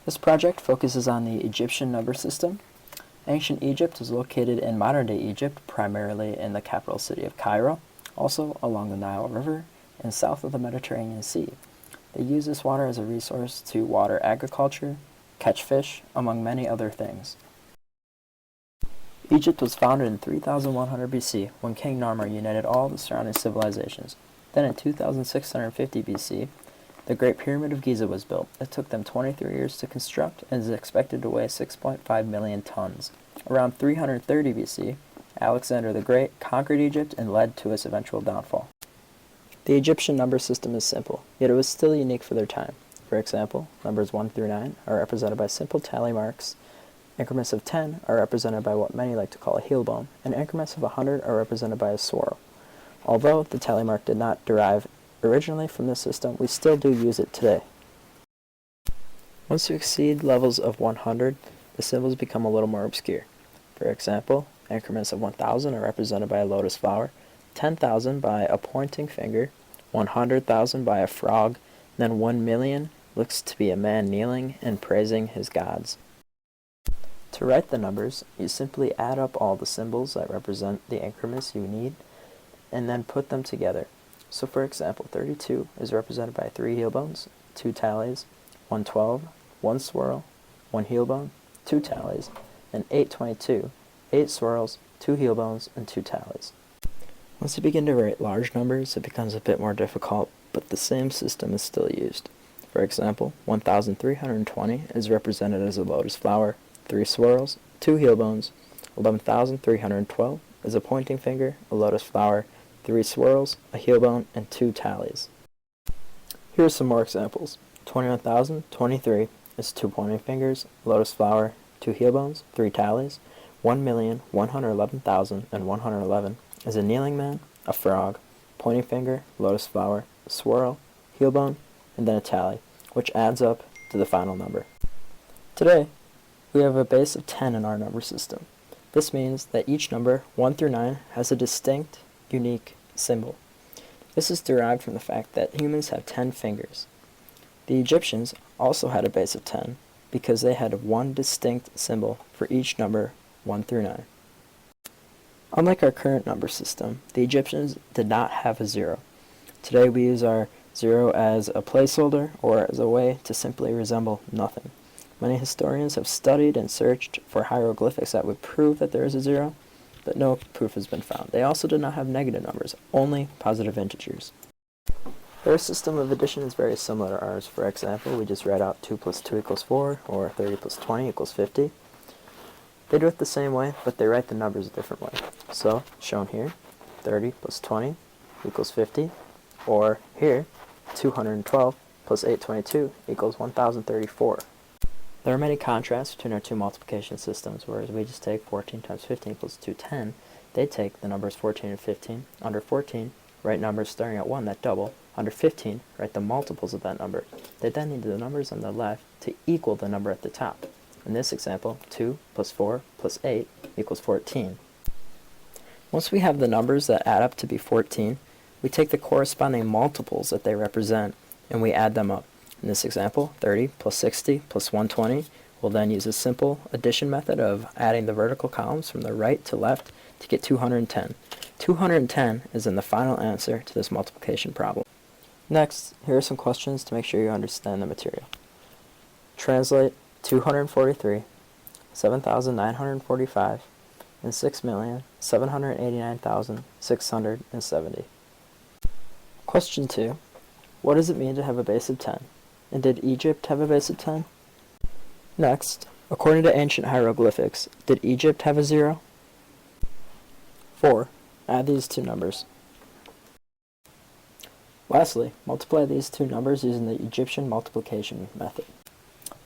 This project focuses on the Egyptian number system. Ancient Egypt is located in modern-day Egypt, primarily in the capital city of Cairo, also along the Nile River and south of the Mediterranean Sea. They use this water as a resource to water agriculture, catch fish, among many other things. Egypt was founded in 3100 BC when King Narmer united all the surrounding civilizations. Then in 2650 BC, the Great Pyramid of Giza was built. It took them 23 years to construct and is expected to weigh 6.5 million tons. Around 330 BC, Alexander the Great conquered Egypt and led to its eventual downfall. The Egyptian number system is simple, yet it was still unique for their time. For example, numbers 1 through 9 are represented by simple tally marks, increments of 10 are represented by what many like to call a heel bone, and increments of 100 are represented by a swirl. Although the tally mark did not derive originally from this system, we still do use it today. Once you exceed levels of 100, the symbols become a little more obscure. For example, increments of 1,000 are represented by a lotus flower, 10,000 by a pointing finger, 100,000 by a frog, then 1,000,000 looks to be a man kneeling and praising his gods. To write the numbers, you simply add up all the symbols that represent the increments you need, and then put them together. So for example, 32 is represented by 3 heel bones, 2 tallies, 112, 1 swirl, 1 heel bone, 2 tallies, and 822, 8 swirls, 2 heel bones, and 2 tallies. Once you begin to write large numbers, it becomes a bit more difficult, but the same system is still used. For example, 1320 is represented as a lotus flower, 3 swirls, 2 heel bones. 11,312 is a pointing finger, a lotus flower, 3 swirls, a heel bone, and 2 tallies. Here are some more examples. 21,023 is 2 pointing fingers, a lotus flower, 2 heel bones, 3 tallies. 1,111,111 is a kneeling man, a frog, pointing finger, lotus flower, a swirl, heel bone, and then a tally, which adds up to the final number. Today, we have a base of 10 in our number system. This means that each number, 1 through 9, has a distinct, unique symbol. This is derived from the fact that humans have 10 fingers. The Egyptians also had a base of 10 because they had one distinct symbol for each number 1 through 9. Unlike our current number system, the Egyptians did not have a 0. Today we use our 0 as a placeholder or as a way to simply resemble nothing. Many historians have studied and searched for hieroglyphics that would prove that there is a 0, but no proof has been found. They also did not have negative numbers, only positive integers. Their system of addition is very similar to ours. For example, we just read out 2 plus 2 equals 4, or 30 plus 20 equals 50. They do it the same way, but they write the numbers a different way. So, shown here, 30 plus 20 equals 50, or here, 212 plus 822 equals 1034. There are many contrasts between our two multiplication systems, whereas we just take 14 times 15 equals 210. They take the numbers 14 and 15. Under 14, write numbers starting at 1 that double. Under 15, write the multiples of that number. They then need the numbers on the left to equal the number at the top. In this example, 2 plus 4 plus 8 equals 14. Once we have the numbers that add up to be 14, we take the corresponding multiples that they represent and we add them up. In this example, 30 plus 60 plus 120, we'll then use a simple addition method of adding the vertical columns from the right to left to get 210. 210 is in the final answer to this multiplication problem. Next, here are some questions to make sure you understand the material. Translate 243, 7,945, and 6,789,670. Question 2. What does it mean to have a base of 10? And did Egypt have a base of 10? Next, according to ancient hieroglyphics, did Egypt have a 0? 4. Add these two numbers. Lastly, multiply these two numbers using the Egyptian multiplication method.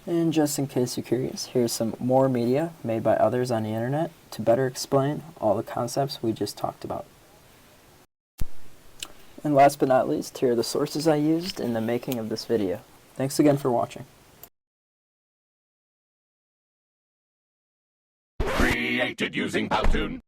And just in case you're curious, here's some more media made by others on the internet to better explain all the concepts we just talked about. And last but not least, here are the sources I used in the making of this video. Thanks again for watching. Created using Powtoon.